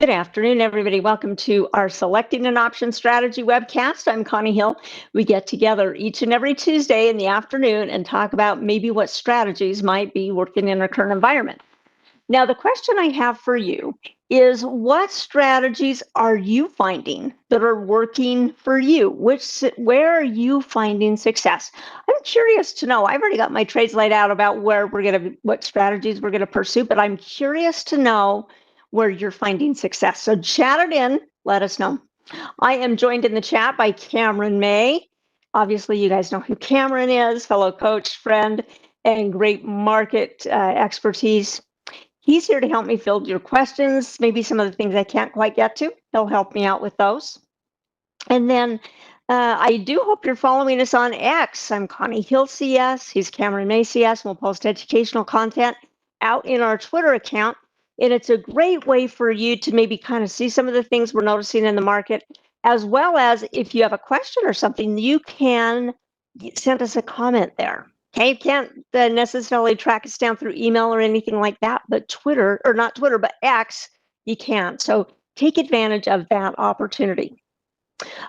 Good afternoon, everybody. Welcome to our Selecting an Option Strategy webcast. I'm Connie Hill. We get together each and every Tuesday in the afternoon and talk about maybe what strategies might be working in our current environment. Now, the question I have for you is, what strategies are you finding that are working for you? Where are you finding success? I'm curious to know. I've already got my trades laid out about what strategies we're gonna pursue, but I'm curious to know where you're finding success. So chat it in, let us know. I am joined in the chat by Cameron May. Obviously, you guys know who Cameron is, fellow coach, friend, and great market expertise. He's here to help me field your questions, maybe some of the things I can't quite get to. He'll help me out with those. And then I do hope you're following us on X. I'm Connie Hill CS. He's Cameron May CS. We'll post educational content out in our Twitter account. And it's a great way for you to maybe kind of see some of the things we're noticing in the market, as well as if you have a question or something, you can send us a comment there. Okay, you can't necessarily track us down through email or anything like that, but Twitter, or not Twitter, but X, you can. So take advantage of that opportunity.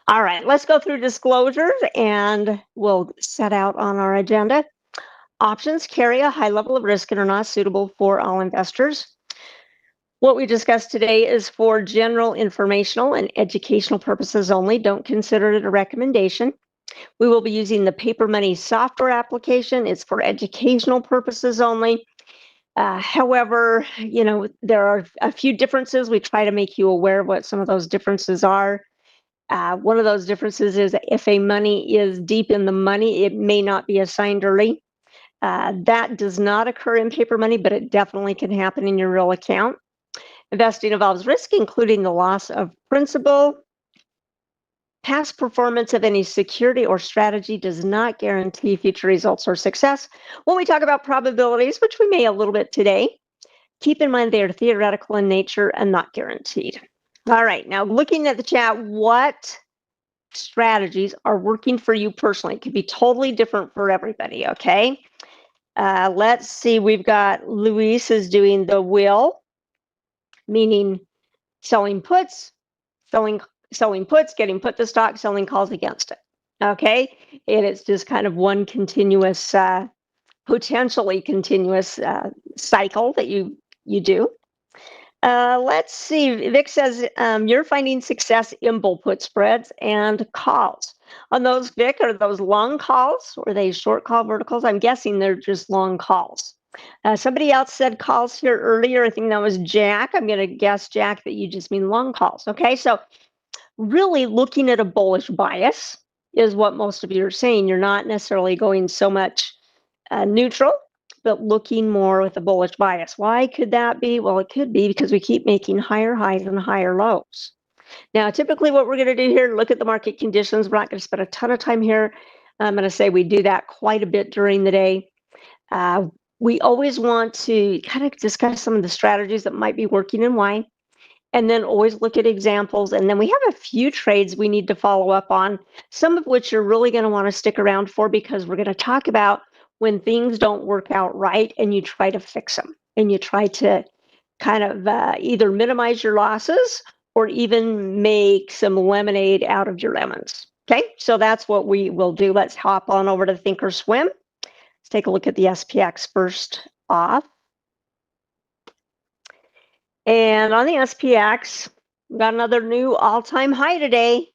All right, let's go through disclosures and we'll set out on our agenda. Options carry a high level of risk and are not suitable for all investors. What we discussed today is for general informational and educational purposes only. Don't consider it a recommendation. We will be using the Paper Money software application. It's for educational purposes only. However, there are a few differences. We try to make you aware of what some of those differences are. One of those differences is if a money is deep in the money, it may not be assigned early. That does not occur in Paper Money, but it definitely can happen in your real account. Investing involves risk, including the loss of principal. Past performance of any security or strategy does not guarantee future results or success. When we talk about probabilities, which we may a little bit today, keep in mind they are theoretical in nature and not guaranteed. All right, now looking at the chat, what strategies are working for you personally? It could be totally different for everybody, okay? Let's see, we've got Luis is doing the will, meaning selling puts, getting put to stock, selling calls against it. Okay, and it's just kind of one continuous, potentially continuous cycle that you do. Let's see. Vic says you're finding success in bull put spreads and calls. On those, Vic, are those long calls or are they short call verticals? I'm guessing they're just long calls. Somebody else said calls here earlier. I think that was Jack. I'm going to guess, Jack, that you just mean long calls. Okay, so really looking at a bullish bias is what most of you are saying. You're not necessarily going so much neutral, but looking more with a bullish bias. Why could that be? Well, it could be because we keep making higher highs and higher lows. Now, typically what we're going to do here, look at the market conditions. We're not going to spend a ton of time here. I'm going to say we do that quite a bit during the day. We always want to kind of discuss some of the strategies that might be working and why, and then always look at examples. And then we have a few trades we need to follow up on, some of which you're really going to want to stick around for, because we're going to talk about when things don't work out right and you try to fix them and you try to kind of either minimize your losses or even make some lemonade out of your lemons. Okay, so that's what we will do. Let's hop on over to Thinkorswim. Let's take a look at the SPX first off. And on the SPX, we got another new all-time high today.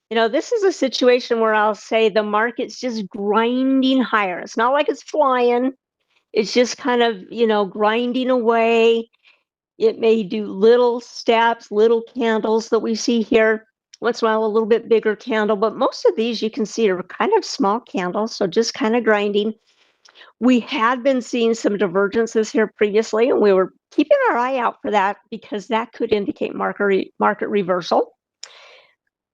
This is a situation where I'll say the market's just grinding higher. It's not like it's flying. It's just kind of, grinding away. It may do little steps, little candles that we see here. Once in a while, a little bit bigger candle, but most of these you can see are kind of small candles, so just kind of grinding. We had been seeing some divergences here previously, and we were keeping our eye out for that because that could indicate market reversal.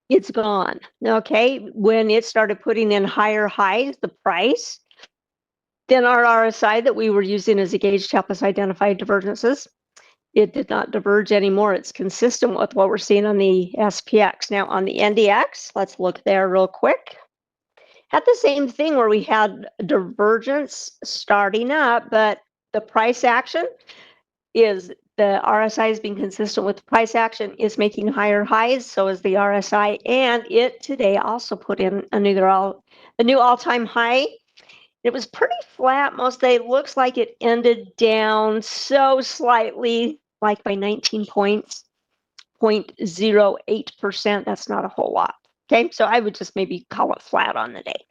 It's gone. Okay, when it started putting in higher highs, the price, then our RSI that we were using as a gauge to help us identify divergences, it did not diverge anymore. It's consistent with what we're seeing on the SPX. Now on the NDX, let's look there real quick. Had the same thing where we had divergence starting up, but the price action is the RSI has been consistent with price action, is making higher highs. So is the RSI, and it today also put in a new all-time high. It was pretty flat most day. It looks like it ended down so slightly, like by 19 points, 0.08%. That's not a whole lot. Okay, so I would just maybe call it flat on the day.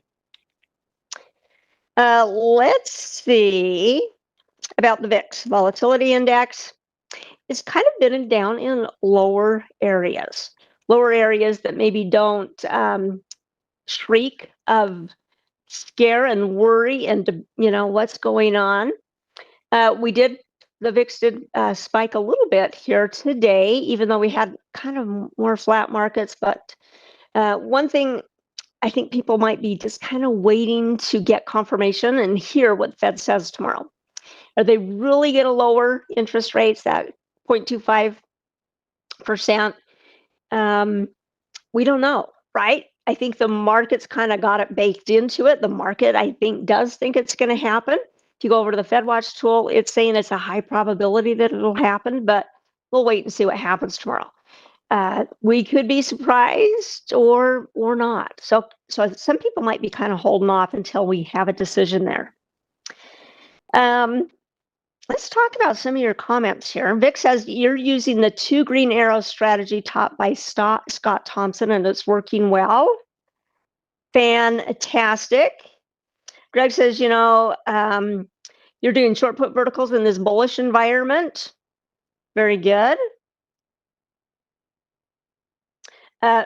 Let's see about the VIX volatility index. It's kind of been down in lower areas that maybe don't shriek of scare and worry and what's going on. The VIX did spike a little bit here today, even though we had kind of more flat markets. But one thing I think people might be just kind of waiting to get confirmation and hear what the Fed says tomorrow. Are they really going to lower interest rates, that 0.25%? We don't know, right? I think the market's kind of got it baked into it. The market, I think, does think it's going to happen. If you go over to the FedWatch tool, it's saying it's a high probability that it'll happen, but we'll wait and see what happens tomorrow. We could be surprised or not. So some people might be kind of holding off until we have a decision there. Let's talk about some of your comments here. Vic says you're using the 2 green arrow strategy taught by Scott Thompson, and it's working well. Fantastic. Greg says, you're doing short put verticals in this bullish environment. Very good.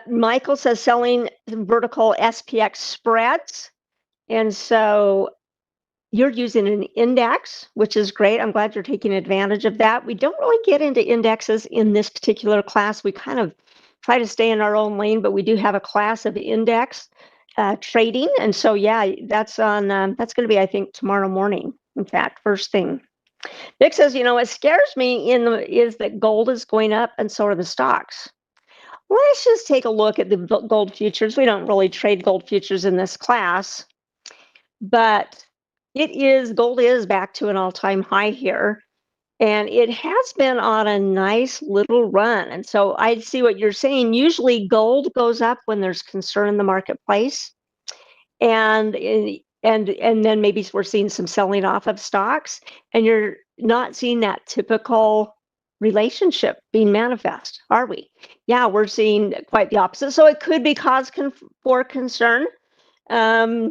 Michael says selling vertical SPX spreads. And so you're using an index, which is great. I'm glad you're taking advantage of that. We don't really get into indexes in this particular class. We kind of try to stay in our own lane, but we do have a class of index trading. And so, yeah, that's going to be, I think, tomorrow morning. In fact, first thing. Vic says, what scares me is that gold is going up and so are the stocks. Let's just take a look at the gold futures. We don't really trade gold futures in this class, but gold is back to an all-time high here, and it has been on a nice little run. And so I see what you're saying. Usually gold goes up when there's concern in the marketplace, and then maybe we're seeing some selling off of stocks, and you're not seeing that typical relationship being manifest, are we? Yeah, we're seeing quite the opposite. So it could be cause for concern. Our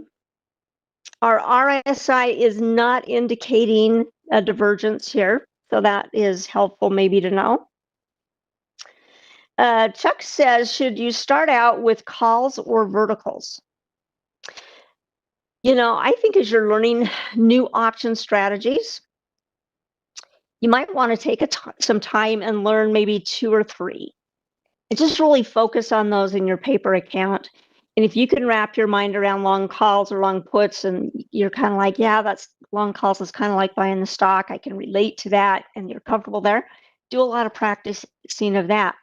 RSI is not indicating a divergence here, so that is helpful maybe to know. Chuck says, should you start out with calls or verticals? I think as you're learning new option strategies, you might want to take some time and learn maybe 2 or 3. And just really focus on those in your paper account. And if you can wrap your mind around long calls or long puts, and you're kind of like, yeah, that's long calls is kind of like buying the stock, I can relate to that, and you're comfortable there, do a lot of practicing of that.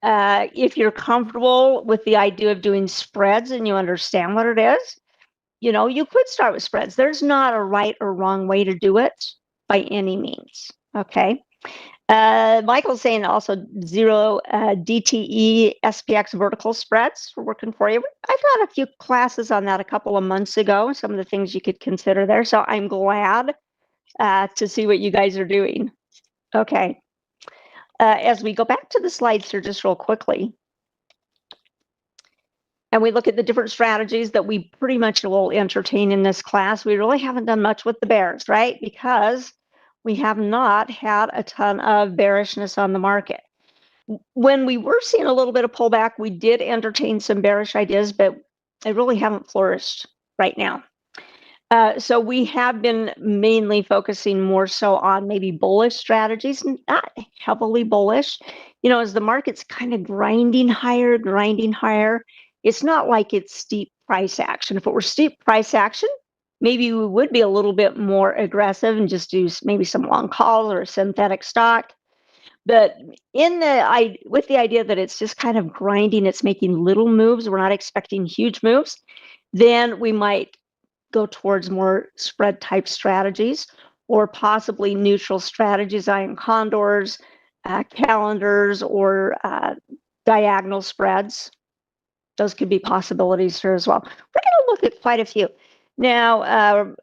If you're comfortable with the idea of doing spreads and you understand what it is, you could start with spreads. There's not a right or wrong way to do it by any means. Okay. Michael's saying also 0 DTE SPX vertical spreads are working for you. I got a few classes on that a couple of months ago, some of the things you could consider there. So I'm glad to see what you guys are doing. Okay. As we go back to the slides here just real quickly, and we look at the different strategies that we pretty much will entertain in this class, we really haven't done much with the bears, right? Because we have not had a ton of bearishness on the market. When we were seeing a little bit of pullback, we did entertain some bearish ideas, but they really haven't flourished right now. So we have been mainly focusing more so on maybe bullish strategies, not heavily bullish. As the market's kind of grinding higher, it's not like it's steep price action. If it were steep price action, maybe we would be a little bit more aggressive and just do maybe some long calls or a synthetic stock. But with the idea that it's just kind of grinding, it's making little moves, we're not expecting huge moves, then we might go towards more spread type strategies. or possibly neutral strategies, iron condors, calendars, or diagonal spreads. Those could be possibilities here as well. We're going to look at quite a few. Now,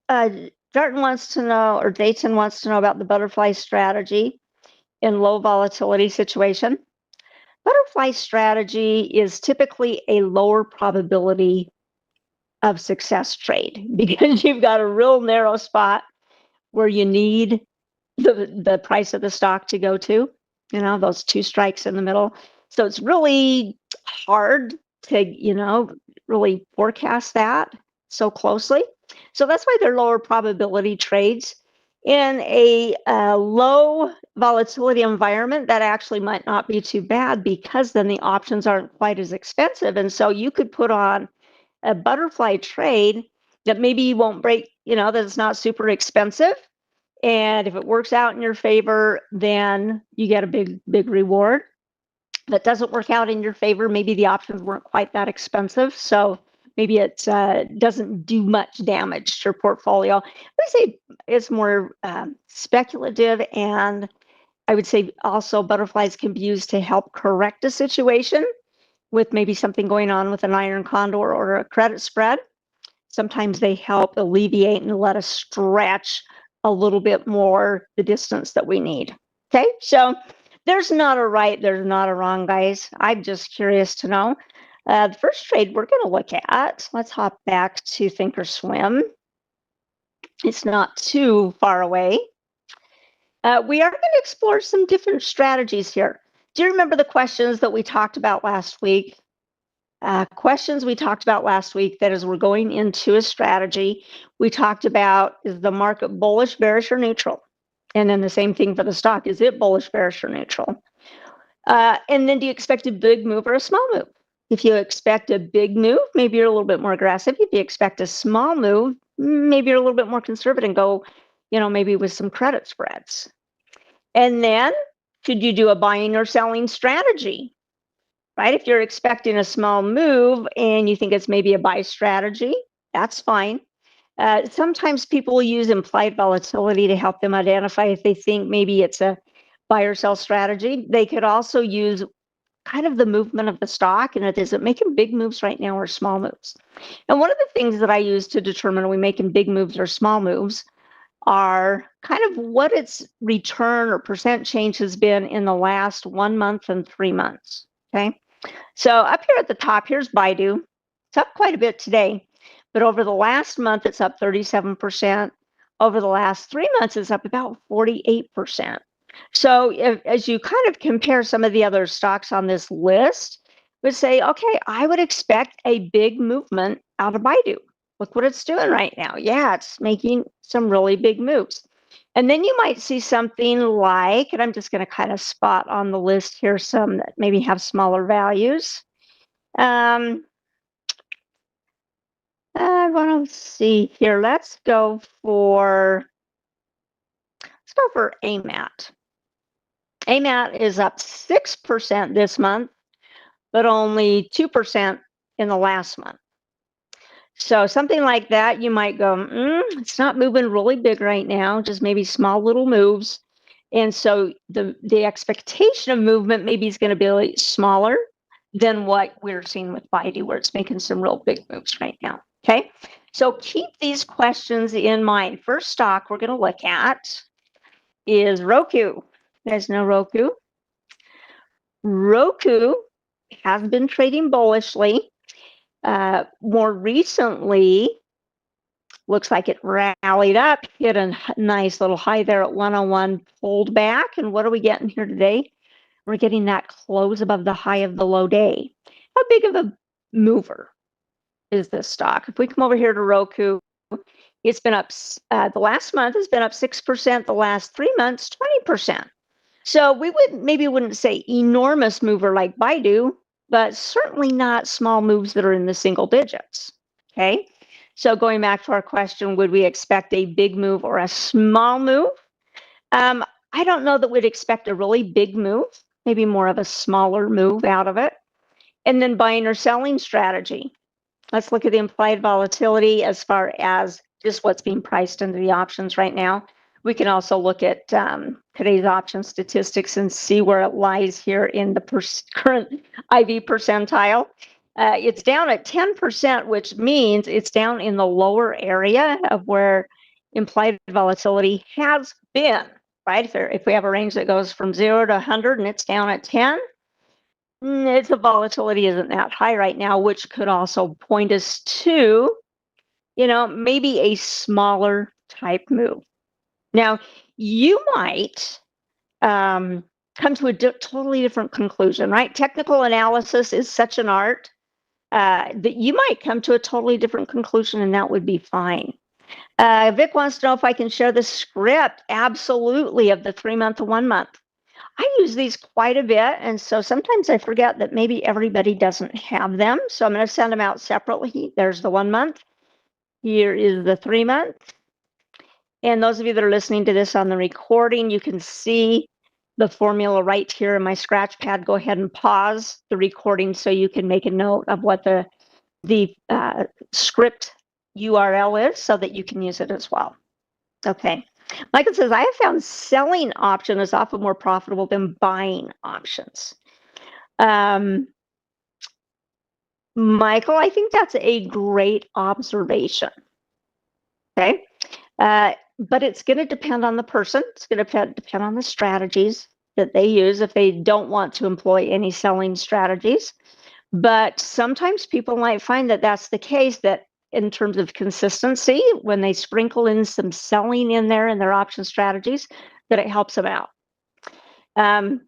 Dayton wants to know about the butterfly strategy in low volatility situation. Butterfly strategy is typically a lower probability of success trade because you've got a real narrow spot where you need the price of the stock to go to, those two strikes in the middle. So it's really hard to, really forecast that so closely. So that's why they're lower probability trades. In a low volatility environment, that actually might not be too bad because then the options aren't quite as expensive. And so you could put on a butterfly trade that maybe you won't break, that it's not super expensive. And if it works out in your favor, then you get a big reward. If it doesn't work out in your favor, maybe the options weren't quite that expensive. So maybe it doesn't do much damage to your portfolio. I would say it's more speculative, and I would say also butterflies can be used to help correct a situation with maybe something going on with an iron condor or a credit spread. Sometimes they help alleviate and let us stretch a little bit more the distance that we need. Okay, so there's not a right, there's not a wrong, guys. I'm just curious to know. The first trade we're going to look at, let's hop back to Thinkorswim. It's not too far away. We are going to explore some different strategies here. Do you remember the questions that we talked about last week? Questions we talked about last week, that is, we're going into a strategy. We talked about, is the market bullish, bearish, or neutral? And then the same thing for the stock. Is it bullish, bearish, or neutral? And then do you expect a big move or a small move? If you expect a big move, maybe you're a little bit more aggressive. If you expect a small move, maybe you're a little bit more conservative and go, maybe with some credit spreads. And then should you do a buying or selling strategy? Right? If you're expecting a small move and you think it's maybe a buy strategy, that's fine. Sometimes people will use implied volatility to help them identify if they think maybe it's a buy or sell strategy. They could also use kind of the movement of the stock, and is it making big moves right now or small moves? And one of the things that I use to determine are we making big moves or small moves are kind of what its return or percent change has been in the last 1 month and 3 months. Okay. So up here at the top, here's Baidu. It's up quite a bit today, but over the last month, it's up 37%. Over the last 3 months, it's up about 48%. So as you kind of compare some of the other stocks on this list, would say, okay, I would expect a big movement out of Baidu. Look what it's doing right now. Yeah, it's making some really big moves. And then you might see something like, and I'm just going to kind of spot on the list here some that maybe have smaller values. I want to see here. Let's go for AMAT. AMAT is up 6% this month, but only 2% in the last month. So something like that, you might go, it's not moving really big right now, just maybe small little moves. And so the expectation of movement maybe is going to be a little smaller than what we're seeing with Baidu, where it's making some real big moves right now. Okay, so keep these questions in mind. First stock we're going to look at is Roku. You guys know Roku? Roku has been trading bullishly. More recently, looks like it rallied up, hit a nice little high there at 101, pulled back. And what are we getting here today? We're getting that close above the high of the low day. How big of a mover is this stock? If we come over here to Roku, it's been up, the last month has been up 6%, the last 3 months, 20%. So we wouldn't say enormous mover like Baidu, but certainly not small moves that are in the single digits. Okay. So going back to our question, would we expect a big move or a small move? I don't know that we'd expect a really big move, maybe more of a smaller move out of it. And then buying or selling strategy. Let's look at the implied volatility as far as just what's being priced into the options right now. We can also look at today's option statistics and see where it lies here in the current IV percentile. It's down at 10%, which means it's down in the lower area of where implied volatility has been, right? If we have a range that goes from 0 to 100 and it's down at 10, the volatility isn't that high right now, which could also point us to, maybe a smaller type move. Now, you might come to a totally different conclusion, right? Technical analysis is such an art that you might come to a totally different conclusion, and that would be fine. Vic wants to know if I can share the script. Absolutely, of the 3-month and 1 month. I use these quite a bit, and so sometimes I forget that maybe everybody doesn't have them. So I'm going to send them out separately. There's the 1 month. Here is the 3 month. And those of you that are listening to this on the recording, you can see the formula right here in my scratch pad. Go ahead and pause the recording so you can make a note of what the script URL is so that you can use it as well. Okay. Michael says, I have found selling option is often more profitable than buying options. Michael, I think that's a great observation. Okay. But it's going to depend on the person. It's going to depend on the strategies that they use if they don't want to employ any selling strategies. But sometimes people might find that that's the case, that in terms of consistency, when they sprinkle in some selling in there in their option strategies, that it helps them out. I'll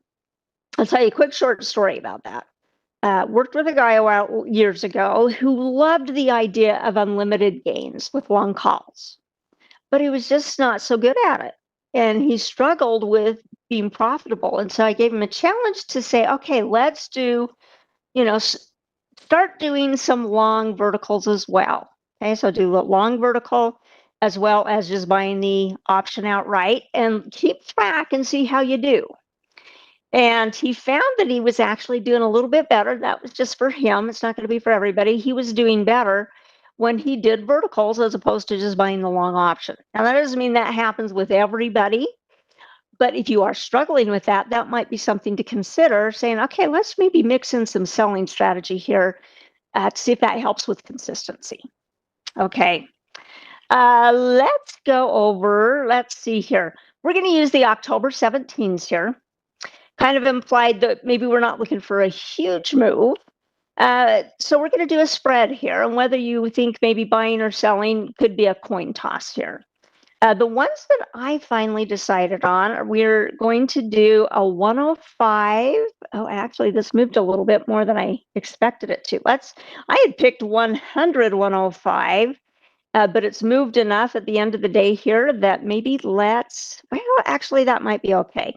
tell you a quick short story about that. Worked with a guy a while years ago who loved the idea of unlimited gains with long calls, but he was just not so good at it. And he struggled with being profitable. And so I gave him a challenge to say, okay, let's do, start doing some long verticals as well. Okay, so do a long vertical as well as just buying the option outright and keep track and see how you do. And he found that he was actually doing a little bit better. That was just for him. It's not going to be for everybody. He was doing better when he did verticals as opposed to just buying the long option. Now, that doesn't mean that happens with everybody. But if you are struggling with that, that might be something to consider, saying, okay, let's maybe mix in some selling strategy here to see if that helps with consistency. Okay. Let's go over, let's see here. We're going to use the October 17s here. Kind of implied that maybe we're not looking for a huge move. So we're going to do a spread here, and whether you think maybe buying or selling could be a coin toss here. The ones that I finally decided on, we're going to do a 105. Oh, actually, this moved a little bit more than I expected it to. I had picked 100, 105, but it's moved enough at the end of the day here that maybe actually, that might be okay.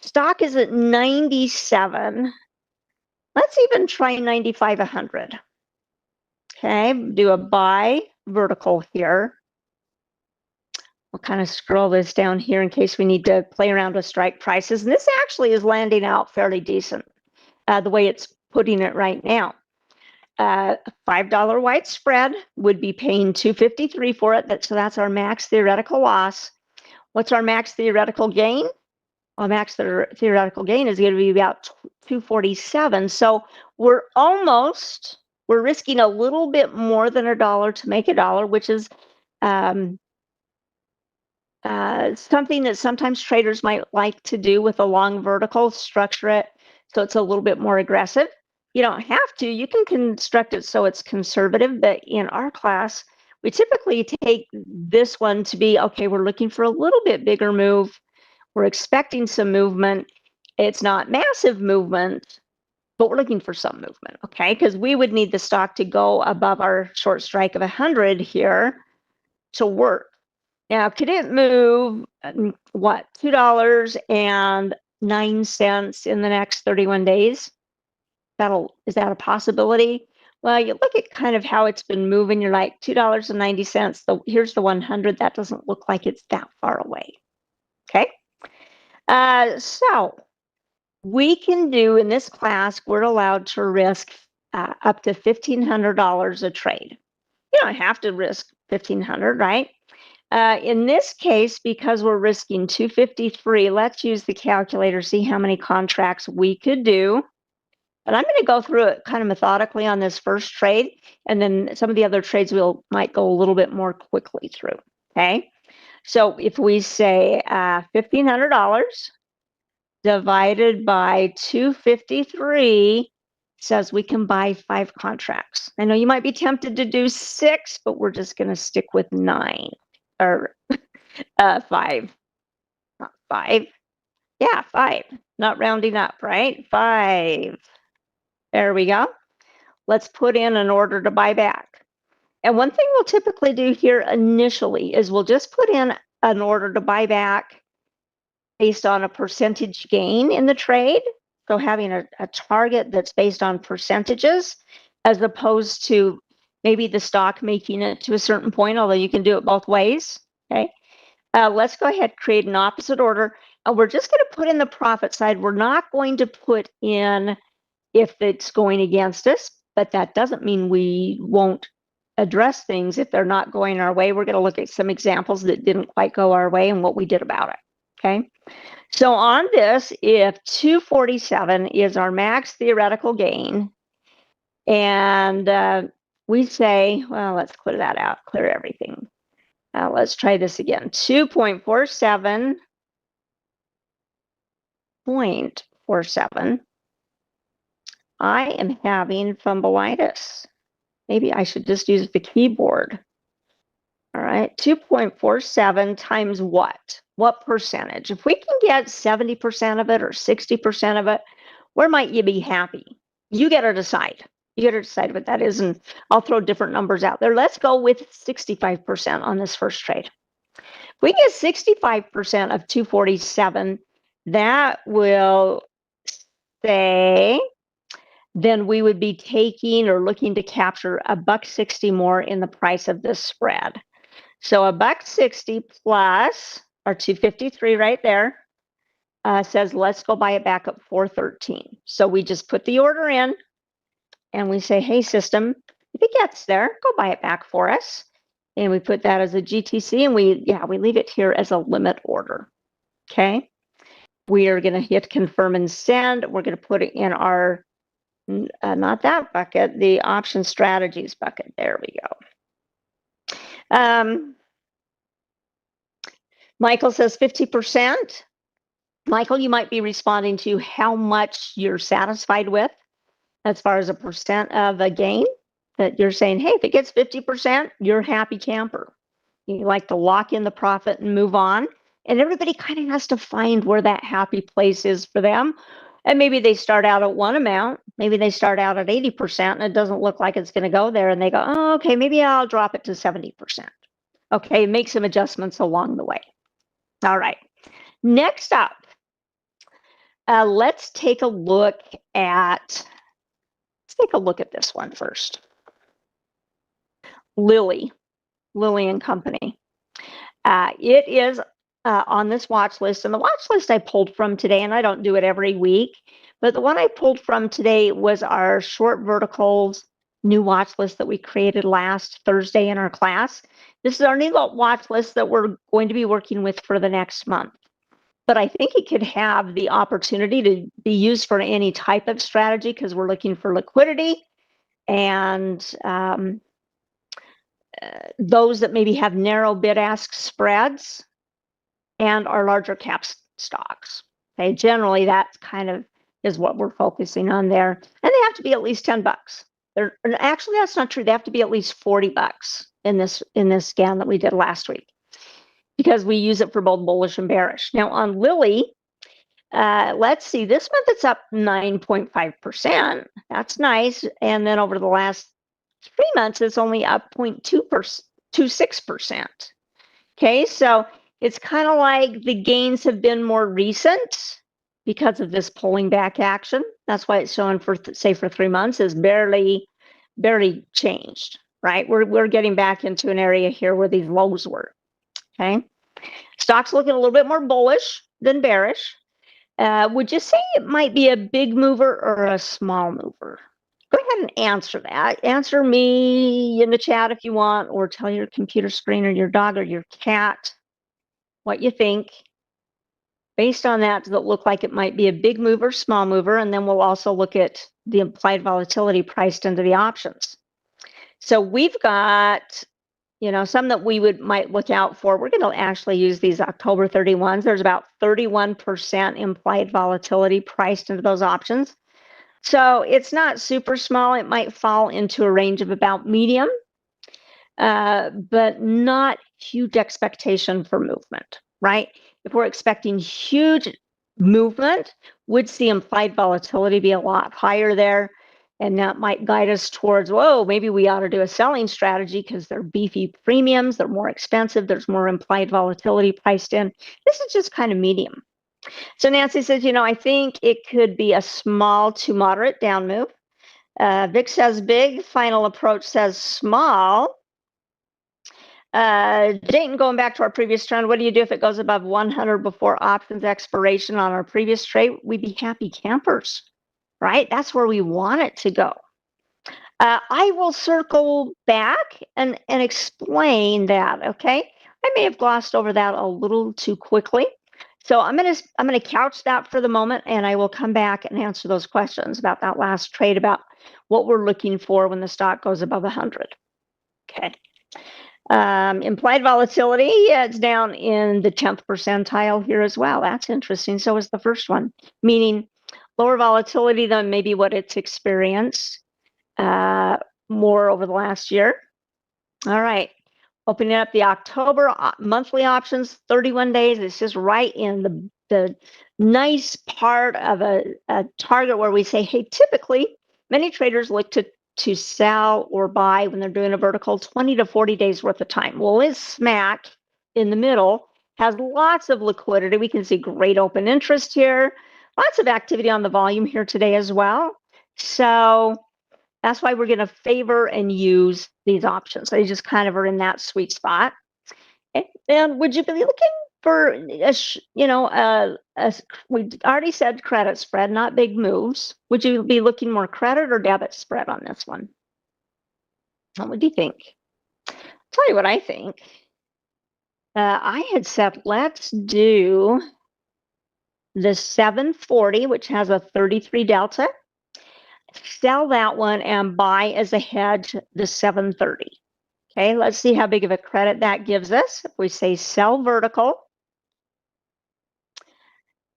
Stock is at 97. Let's even try 95, 100. Okay, do a buy vertical here. We'll kind of scroll this down here in case we need to play around with strike prices. And this actually is landing out fairly decent the way it's putting it right now. $5 white spread would be paying $253 for it. So that's our max theoretical loss. What's our max theoretical gain? Well, max theoretical gain is going to be about $247. So we're risking a little bit more than $1 to make $1, which is something that sometimes traders might like to do with a long vertical, structure it so it's a little bit more aggressive. You don't have to. You can construct it so it's conservative, but in our class, we typically take this one to be, okay, we're looking for a little bit bigger move. We're expecting some movement. It's not massive movement, but we're looking for some movement, okay? Because we would need the stock to go above our short strike of 100 here to work. Now, could it move, what, $2.09 in the next 31 days? Is that a possibility? Well, you look at kind of how it's been moving. You're like $2.90. Here's the 100. That doesn't look like it's that far away. Okay. So we can do in this class, we're allowed to risk up to $1,500 a trade. You don't have to risk 1,500, right? In this case, because we're risking 253, let's use the calculator, see how many contracts we could do. But I'm going to go through it kind of methodically on this first trade, and then some of the other trades might go a little bit more quickly through, okay? So if we say $1,500 divided by 253 says we can buy 5 contracts. I know you might be tempted to do 6, but we're just going to stick with 9 or 5. Not 5. Yeah, 5. Not rounding up, right? 5. There we go. Let's put in an order to buy back. And one thing we'll typically do here initially is we'll just put in an order to buy back based on a percentage gain in the trade. So having a target that's based on percentages as opposed to maybe the stock making it to a certain point, although you can do it both ways, okay? Let's go ahead, create an opposite order. And we're just going to put in the profit side. We're not going to put in if it's going against us, but that doesn't mean we won't address things if they're not going our way. We're going to look at some examples that didn't quite go our way and what we did about it, okay? So on this, if 247 is our max theoretical gain, and we say, well, let's clear that out, clear everything. Let's try this again. 2.47. I am having fumbleitis. Maybe I should just use the keyboard. All right, 2.47 times what? What percentage? If we can get 70% of it or 60% of it, where might you be happy? You get to decide. You get to decide what that is, and I'll throw different numbers out there. Let's go with 65% on this first trade. If we get 65% of 247, that will say then we would be taking or looking to capture $1.60 more in the price of this spread. So $1.60 plus our 253 right there says let's go buy it back at 413. So we just put the order in and we say, hey system, if it gets there, go buy it back for us. And we put that as a GTC, and we leave it here as a limit order. Okay. We are going to hit confirm and send. We're going to put it in our not that bucket, the option strategies bucket. There we go. Michael says 50%. Michael, you might be responding to how much you're satisfied with as far as a percent of a gain, that you're saying, hey, if it gets 50%, you're happy camper. You like to lock in the profit and move on. And everybody kind of has to find where that happy place is for them. And maybe they start out at one amount, maybe they start out at 80% and it doesn't look like it's going to go there. And they go, oh, okay, maybe I'll drop it to 70%. Okay, make some adjustments along the way. All right, next up, let's take a look at this one first. Lilly and Company. It is on this watch list, and the watch list I pulled from today, and I don't do it every week, but the one I pulled from today was our short verticals new watch list that we created last Thursday in our class. This is our new watch list that we're going to be working with for the next month. But I think it could have the opportunity to be used for any type of strategy because we're looking for liquidity and those that maybe have narrow bid-ask spreads and our larger cap stocks. Okay, generally that kind of is what we're focusing on there. And they have to be at least $10. Actually, that's not true. They have to be at least $40 in this scan that we did last week, because we use it for both bullish and bearish. Now on Lilly, let's see, this month it's up 9.5%. That's nice. And then over the last 3 months, it's only up 0.26%. Okay, so it's kind of like the gains have been more recent because of this pulling back action. That's why it's showing for, say, for 3 months is barely changed, right? We're getting back into an area here where these lows were, okay? Stock's looking a little bit more bullish than bearish. Would you say it might be a big mover or a small mover? Go ahead and answer that. Answer me in the chat if you want, or tell your computer screen or your dog or your cat what you think. Based on that, does it look like it might be a big mover, small mover? And then we'll also look at the implied volatility priced into the options. So we've got, some that we might look out for. We're going to actually use these October 31s. There's about 31% implied volatility priced into those options. So it's not super small. It might fall into a range of about medium, but not huge expectation for movement, right? If we're expecting huge movement, would see implied volatility be a lot higher there. And that might guide us towards, whoa, maybe we ought to do a selling strategy because they're beefy premiums, they're more expensive, there's more implied volatility priced in. This is just kind of medium. So Nancy says, I think it could be a small to moderate down move. Vic says big, Final Approach says small. Dayton, going back to our previous trend, what do you do if it goes above 100 before options expiration on our previous trade? We'd be happy campers, right? That's where we want it to go. I will circle back and explain that, okay? I may have glossed over that a little too quickly. So I'm gonna couch that for the moment, and I will come back and answer those questions about that last trade, about what we're looking for when the stock goes above 100. Okay. Implied volatility, it's down in the 10th percentile here as well. That's interesting. So is the first one, meaning lower volatility than maybe what it's experienced more over the last year. All right, opening up the October monthly options, 31 days. It's just right in the nice part of a target where we say, hey, typically many traders look to sell or buy when they're doing a vertical 20 to 40 days worth of time. Well, it's smack in the middle, has lots of liquidity. We can see great open interest here, lots of activity on the volume here today as well. So that's why we're going to favor and use these options. They just kind of are in that sweet spot. And would you be looking for, we already said credit spread, not big moves. Would you be looking more credit or debit spread on this one? What do you think? I'll tell you what I think. I had said, let's do the 740, which has a 33 delta. Sell that one and buy as a hedge the 730. Okay, let's see how big of a credit that gives us. If we say sell vertical,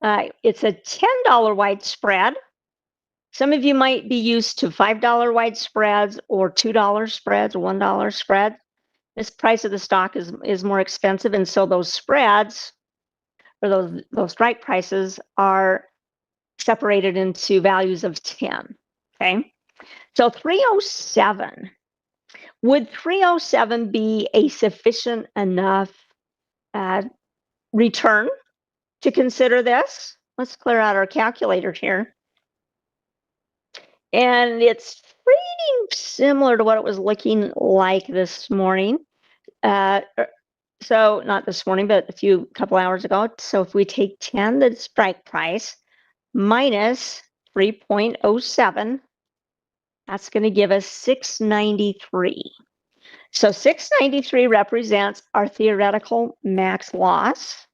it's a $10 wide spread. Some of you might be used to $5 wide spreads or $2 spreads or $1 spread. This price of the stock is more expensive, and so those spreads or those strike prices are separated into values of 10. Okay, so 307. Would 307 be a sufficient enough return to consider this? Let's clear out our calculator here. And it's pretty similar to what it was looking like this morning. So not this morning, but a couple hours ago. So if we take 10, the strike price, minus 3.07, that's going to give us 693. So 693 represents our theoretical max loss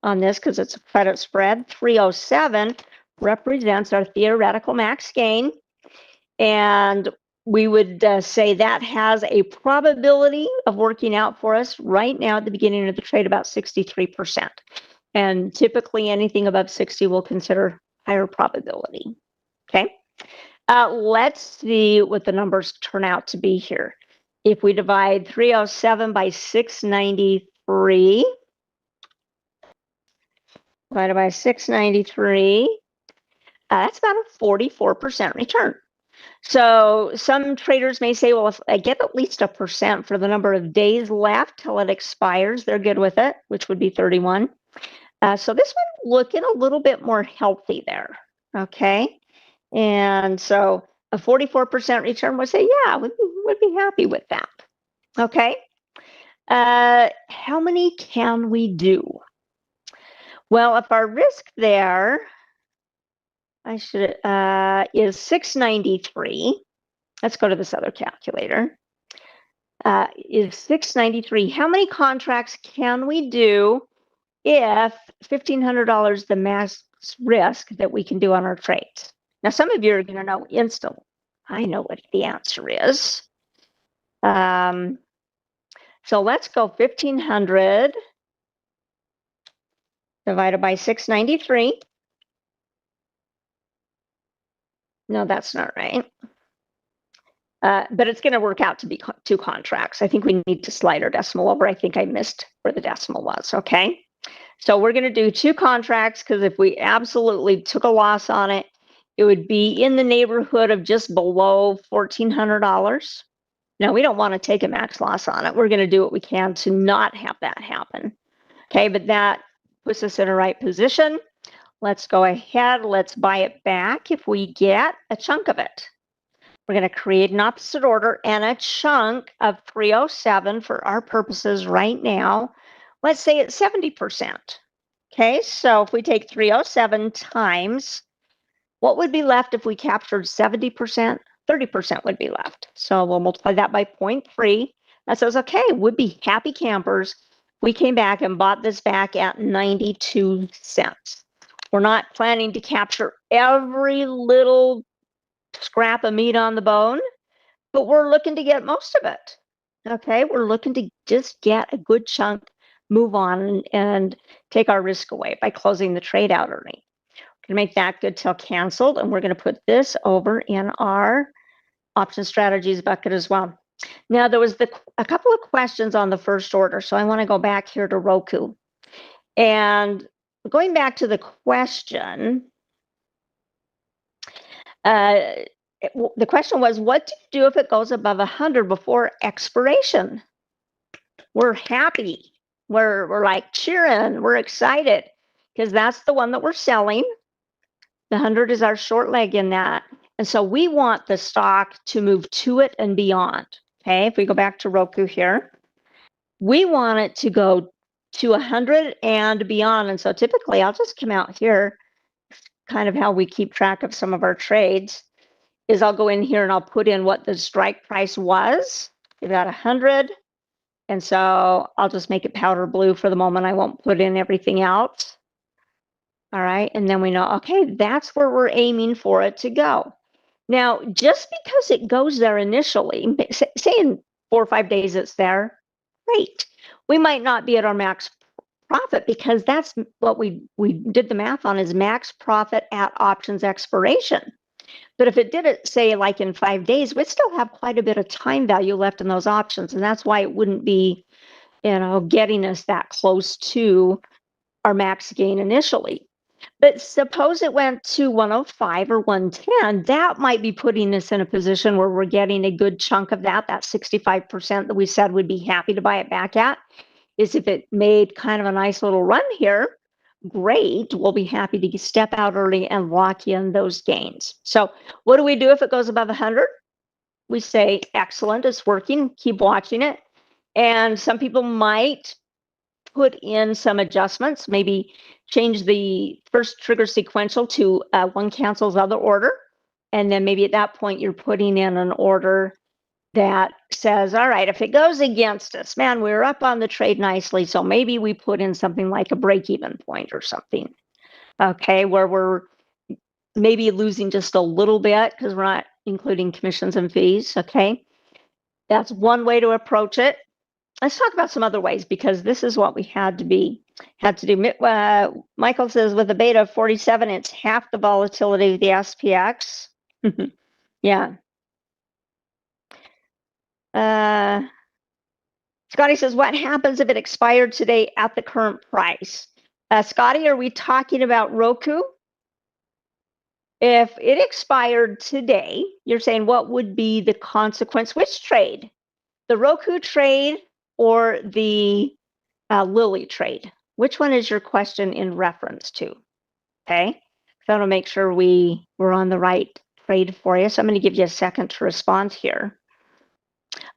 on this because it's a credit spread. 307 represents our theoretical max gain. And we would say that has a probability of working out for us right now at the beginning of the trade about 63%. And typically anything above 60 we'll consider higher probability. Okay. Let's see what the numbers turn out to be here. If we divide 307 by 693, divided by 693, that's about a 44% return. So some traders may say, well, if I get at least 1% for the number of days left till it expires, they're good with it, which would be 31. So this one looking a little bit more healthy there, okay? And so a 44% return would say, yeah, would be happy with that, okay? How many can we do? Well, if our risk there, is 693, let's go to this other calculator. Is 693. How many contracts can we do if $1,500 the max risk that we can do on our trades? Now, some of you are going to know instantly. I know what the answer is. So let's go 1,500 divided by 693. No, that's not right. But it's going to work out to be 2 contracts. I think we need to slide our decimal over. I think I missed where the decimal was. Okay. So we're going to do 2 contracts because if we absolutely took a loss on it, it would be in the neighborhood of just below $1,400. Now, we don't want to take a max loss on it. We're going to do what we can to not have that happen. Okay, but that puts us in a right position. Let's go ahead. Let's buy it back if we get a chunk of it. We're going to create an opposite order and a chunk of 307 for our purposes right now. Let's say it's 70%. Okay, so if we take 307 times, what would be left if we captured 70%? 30% would be left. So we'll multiply that by 0.3. That says, okay, would be happy campers. We came back and bought this back at 92 cents. We're not planning to capture every little scrap of meat on the bone, but we're looking to get most of it. Okay, we're looking to just get a good chunk, move on, and take our risk away by closing the trade out early. We're going to make that good till canceled, and we're going to put this over in our option strategies bucket as well. Now, there was a couple of questions on the first order, so I want to go back here to Roku. And going back to the question, the question was, what do you do if it goes above 100 before expiration? We're happy. We're like cheering. We're excited because that's the one that we're selling. The 100 is our short leg in that. And so we want the stock to move to it and beyond. Okay, if we go back to Roku here, we want it to go to 100 and beyond. And so typically I'll just come out here, kind of how we keep track of some of our trades, is I'll go in here and I'll put in what the strike price was. We've got 100. And so I'll just make it powder blue for the moment. I won't put in everything else. All right. And then we know, okay, that's where we're aiming for it to go. Now, just because it goes there initially, say in 4 or 5 days it's there, great. We might not be at our max profit because that's what we did the math on, is max profit at options expiration. But if it did it, say, like in 5 days, we'd still have quite a bit of time value left in those options. And that's why it wouldn't be, getting us that close to our max gain initially. But suppose it went to 105 or 110, that might be putting us in a position where we're getting a good chunk of that 65% that we said we'd be happy to buy it back at. Is if it made kind of a nice little run here, great, we'll be happy to step out early and lock in those gains. So what do we do if it goes above 100? We say, excellent, it's working, keep watching it. And some people might put in some adjustments, maybe change the first trigger sequential to one cancels other order. And then maybe at that point, you're putting in an order that says, all right, if it goes against us, man, we're up on the trade nicely. So maybe we put in something like a break-even point or something, okay, where we're maybe losing just a little bit because we're not including commissions and fees, okay? That's one way to approach it. Let's talk about some other ways, because this is what we had to do. Michael says with a beta of 47, it's half the volatility of the SPX. Yeah. Scotty says, what happens if it expired today at the current price? Scotty, are we talking about Roku? If it expired today, you're saying what would be the consequence? Which trade? The Roku trade or the Lily trade? Which one is your question in reference to? Okay, so I want to make sure we're on the right trade for you. So I'm going to give you a second to respond here.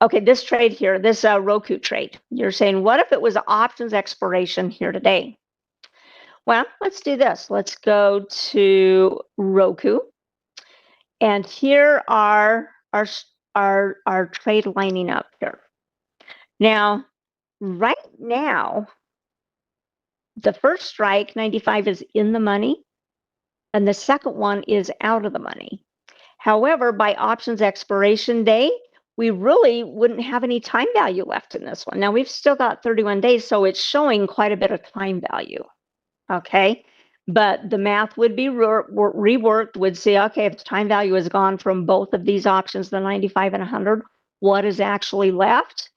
Okay, this trade here, this Roku trade, you're saying, what if it was options expiration here today? Well, let's do this. Let's go to Roku. And here are our trade lining up here. Now, right now, the first strike, 95, is in the money, and the second one is out of the money. However, by options expiration day, we really wouldn't have any time value left in this one. Now, we've still got 31 days, so it's showing quite a bit of time value, okay? But the math would be reworked, would say, okay, if the time value is gone from both of these options, the 95 and 100, what is actually left?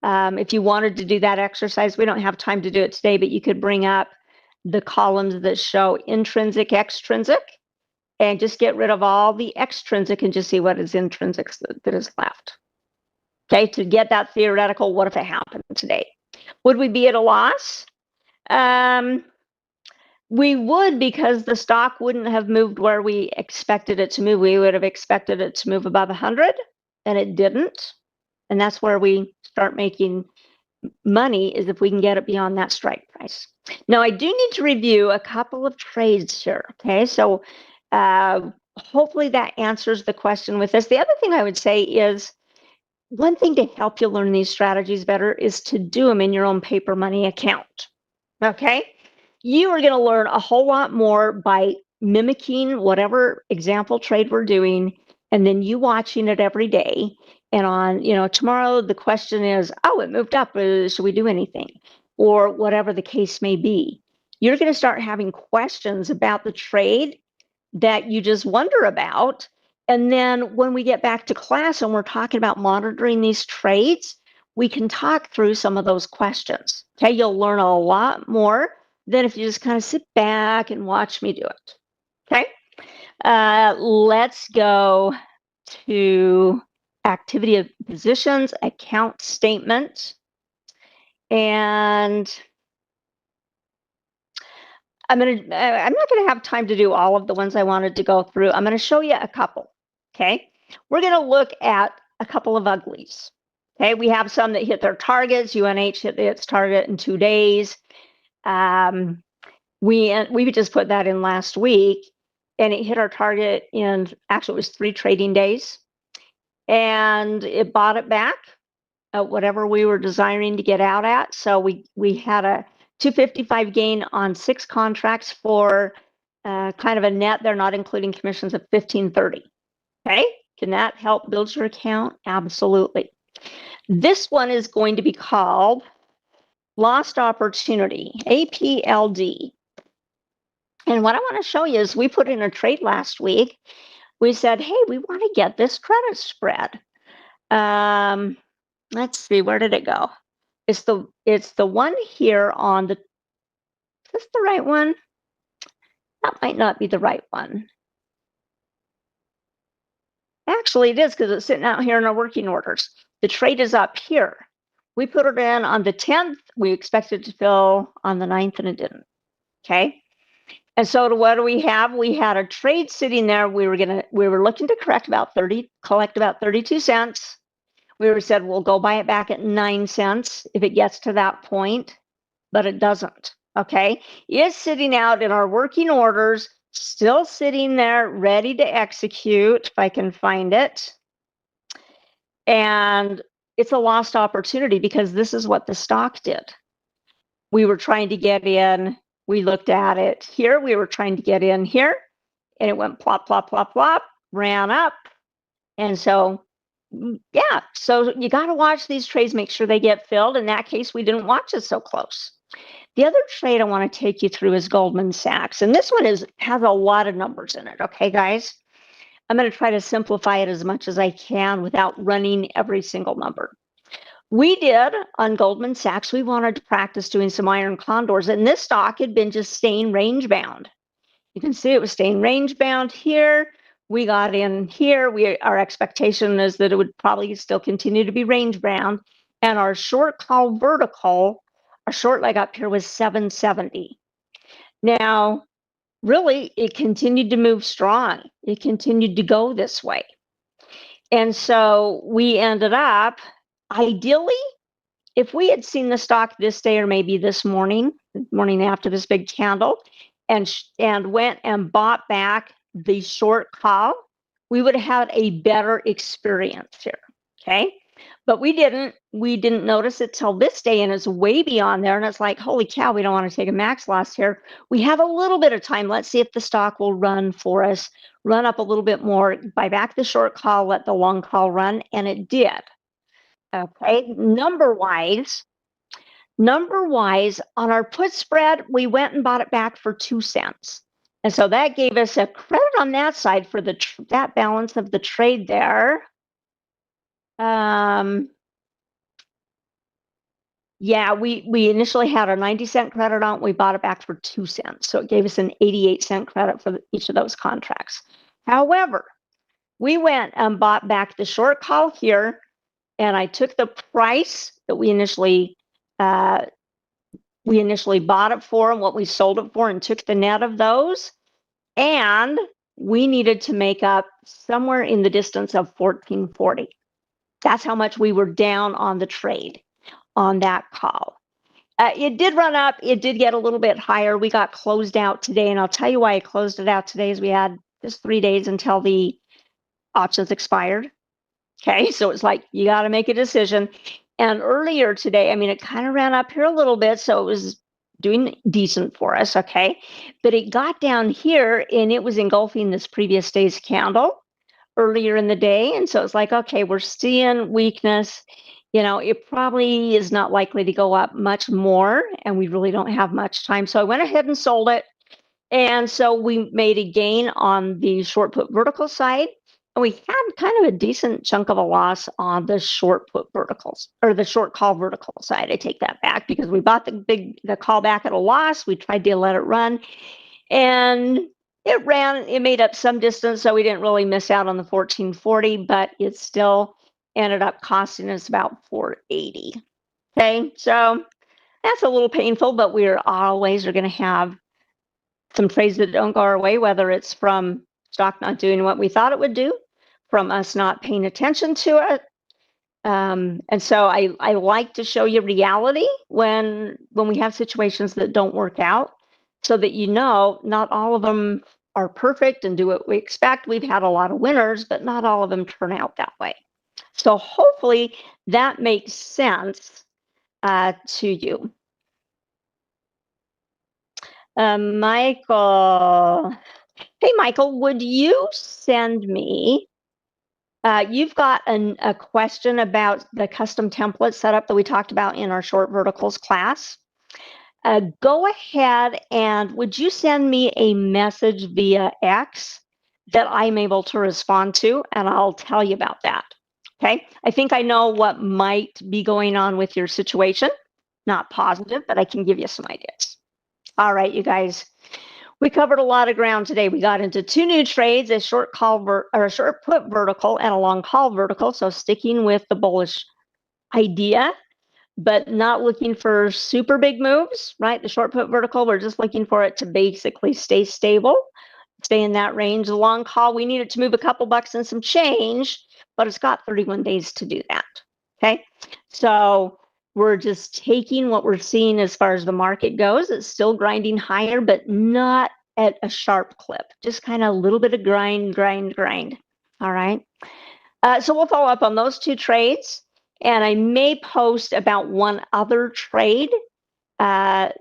If you wanted to do that exercise, we don't have time to do it today, but you could bring up the columns that show intrinsic, extrinsic, and just get rid of all the extrinsic and just see what is intrinsic that is left. Okay, to get that theoretical, what if it happened today? Would we be at a loss? We would, because the stock wouldn't have moved where we expected it to move. We would have expected it to move above 100, and it didn't. And that's where we start making money, is if we can get it beyond that strike price. Now, I do need to review a couple of trades here. Okay, so hopefully that answers the question with this. The other thing I would say is, one thing to help you learn these strategies better is to do them in your own paper money account. Okay, you are going to learn a whole lot more by mimicking whatever example trade we're doing, and then you watching it every day. And on, tomorrow the question is, oh, it moved up, should we do anything? Or whatever the case may be. You're going to start having questions about the trade that you just wonder about. And then when we get back to class and we're talking about monitoring these trades, we can talk through some of those questions. Okay, you'll learn a lot more than if you just kind of sit back and watch me do it. Okay, let's go to activity of positions, account statement. And I'm not going to have time to do all of the ones I wanted to go through. I'm going to show you a couple. Okay, we're going to look at a couple of uglies. Okay, we have some that hit their targets. UNH hit its target in 2 days. We just put that in last week, and it hit our target in, actually, it was 3 trading days, and it bought it back at whatever we were desiring to get out at. So we had a 255 gain on 6 contracts for kind of a net. They're not including commissions of 1530. Okay, can that help build your account? Absolutely. This one is going to be called Lost Opportunity, APLD. And what I want to show you is, we put in a trade last week. We said, hey, we want to get this credit spread. Let's see, where did it go? It's the one here on the, is this the right one? That might not be the right one. Actually, it is, because it's sitting out here in our working orders. The trade is up here. We put it in on the 10th. We expected to fill on the 9th, and it didn't. Okay. And so what do we have? We had a trade sitting there. We were looking to collect about 32 cents. We said we'll go buy it back at 9 cents if it gets to that point, but it doesn't. Okay. It's sitting out in our working orders, still sitting there ready to execute, if I can find it. And it's a lost opportunity, because this is what the stock did. We were trying to get in. We looked at it here. We were trying to get in here, and it went plop, plop, plop, plop, ran up. And so, yeah, so you got to watch these trades, make sure they get filled. In that case, we didn't watch it so close. The other trade I want to take you through is Goldman Sachs. And this one has a lot of numbers in it. Okay, guys? I'm going to try to simplify it as much as I can without running every single number. We did on Goldman Sachs, we wanted to practice doing some iron condors, and this stock had been just staying range bound. You can see it was staying range bound here. We got in here. Our expectation is that it would probably still continue to be range bound. And our short call vertical, our short leg up here was 770. Now, really, it continued to move strong. It continued to go this way. And so we ended up, ideally, if we had seen the stock this day, or maybe this morning after this big candle, and went and bought back the short call, we would have had a better experience here. Okay. But we didn't notice it till this day, and it's way beyond there. And it's like, holy cow, we don't want to take a max loss here. We have a little bit of time. Let's see if the stock will run for us, run up a little bit more, buy back the short call, let the long call run. And it did. Okay. Number wise, on our put spread, we went and bought it back for 2 cents. And so that gave us a credit on that side for that balance of the trade there. Yeah, we initially had a 90-cent credit on it. We bought it back for 2 cents. So it gave us an 88-cent credit for each of those contracts. However, we went and bought back the short call here, and I took the price that we initially bought it for and what we sold it for and took the net of those. And we needed to make up somewhere in the distance of 1440. That's how much we were down on the trade on that call. It did run up. It did get a little bit higher. We got closed out today, and I'll tell you why I closed it out today is we had just 3 days until the options expired. Okay, so it's like you got to make a decision. And earlier today, I mean, it kind of ran up here a little bit, so it was doing decent for us, okay? But it got down here, and it was engulfing this previous day's candle earlier in the day. And so it's like, okay, we're seeing weakness. You know, it probably is not likely to go up much more, and we really don't have much time. So I went ahead and sold it. And so we made a gain on the short put vertical side. And we had kind of a decent chunk of a loss on the short put verticals, or the short call vertical side. I take that back because we bought the call back at a loss. We tried to let it run, and it made up some distance, so we didn't really miss out on the 1440, but it still ended up costing us about 480. Okay, so that's a little painful, but we're always going to have some trades that don't go our way, whether it's from stock not doing what we thought it would do, from us not paying attention to it. And so I like to show you reality when we have situations that don't work out, so that you know not all of them are perfect and do what we expect. We've had a lot of winners, but not all of them turn out that way. So hopefully that makes sense to you. Michael. Hey, Michael, would you send me, you've got a question about the custom template setup that we talked about in our short verticals class. Go ahead and would you send me a message via X that I'm able to respond to, and I'll tell you about that. Okay, I think I know what might be going on with your situation. Not positive, but I can give you some ideas. All right, you guys, we covered a lot of ground today. We got into 2 new trades, a short call or a short put vertical and a long call vertical. So sticking with the bullish idea, but not looking for super big moves, right? The short put vertical, we're just looking for it to basically stay stable, stay in that range. The long call, we need it to move a couple bucks and some change, but it's got 31 days to do that. Okay, so we're just taking what we're seeing as far as the market goes. It's still grinding higher, but not at a sharp clip. Just kind of a little bit of grind. All right. So we'll follow up on those 2 trades. And I may post about one other trade on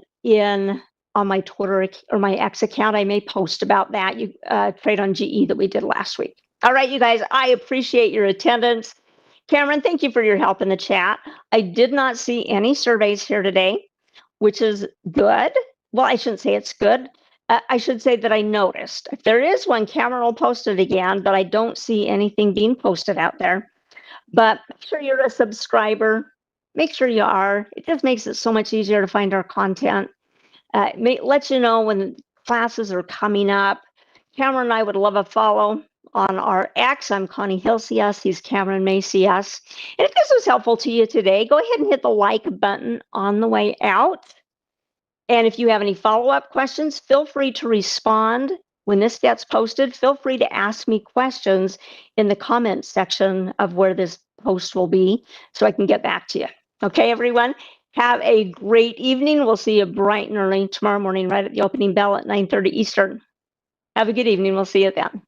my Twitter or my X account. I may post about that trade on GE that we did last week. All right, you guys, I appreciate your attendance. Cameron, thank you for your help in the chat. I did not see any surveys here today, which is good. Well, I shouldn't say it's good. I should say that I noticed. If there is one, Cameron will post it again, but I don't see anything being posted out there. But make sure you're a subscriber. Make sure you are. It just makes it so much easier to find our content. Let you know when classes are coming up. Cameron and I would love a follow on our X. I'm Connie Hill CS. He's Cameron May CS. And if this was helpful to you today, go ahead and hit the like button on the way out. And if you have any follow-up questions, feel free to respond when this gets posted. Feel free to ask me questions in the comments section of where this post will be so I can get back to you. Okay, everyone? Have a great evening. We'll see you bright and early tomorrow morning right at the opening bell at 9:30 Eastern. Have a good evening. We'll see you then.